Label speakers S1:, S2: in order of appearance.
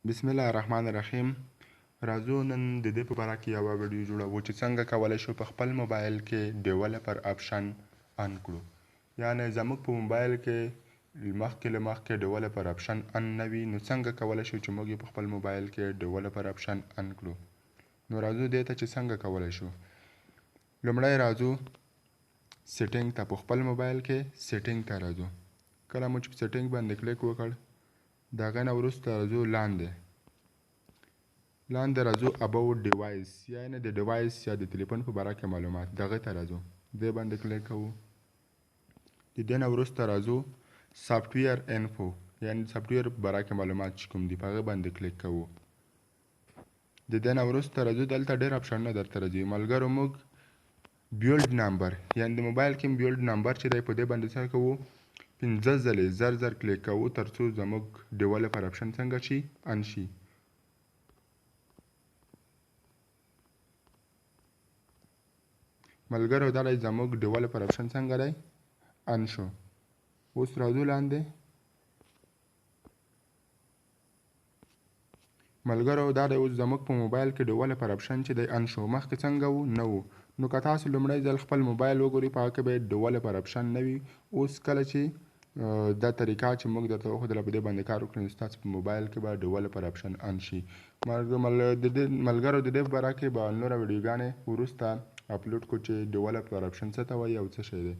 S1: بسم الله الرحمن الرحیم. راځو نن د دې په باره کې یوه ویډیو جوړوو چې څنګه کولی شو په خپل موبایل کې ډیولپر آپشن ان کړو. یعنې زموږ په موبایل کې مخکې ډیولپر آپشن ان نه وي، نو څنګه کولی شو چې موږ یې په خپل موبایل کې ډیولپر آپشن ان کړو. نو راځو دې ته چې څنګه کولی شو. لومړی راځو سیټینګ ته، په خپل موبایل کې سیټینګ ته راځو. کله مو چې په سیټینګ باندې کلیک وکړ، د هغه نه وروسته راځو لاندې راځو اباوټ ډیوایس، یعنې د ډیوایس یا د تلیفون په باره کې معلومات، دغه ته راځو. دې باندې کلیک کوو. د دې نه وروسته راځو سافټویر انفو، یعنې د سافټویر په باره کې معلومات چې کوم دي په هغه باندې کلیک کوو. د دې نه وروسته راځو دلته ډېر آپشنونه درته راځي. ملګرو موږ بیولډ نمبر، یعنې د موبایل کې بیولډ نمبر چې دی په دې باندې څه کوو، 5 ځلې زر کلیک کوو تر څو زموږ ډیولپر آپشن څنګه شي، ان شي. ملګرو دا دی زموږ ډیولپر آپشن څنګه دی، ان شو. اوس راځو لاندې. ملګرو دا دی اوس زموږ په موبایل کې ډیولپر آپشن چې دی ان شو. مخکې څنګه وو، نه وو. نو که تاسو لومړی ځل خپل موبایل وګورئ په هغه کې به ډیولپر آپشن نه وي. اوس کله چې دا طریقه چې موږ درته وښودله په دې باندې کار وکړئ، نو ستاسو په موبایل کې به ډیولپر آپشن ان شي. ملګرو د دې په باره کې به نوره ویډیوګانې وروسته اپلوډ کړو چې ډیولپر آپشن څه ته وایي او څه شی دی.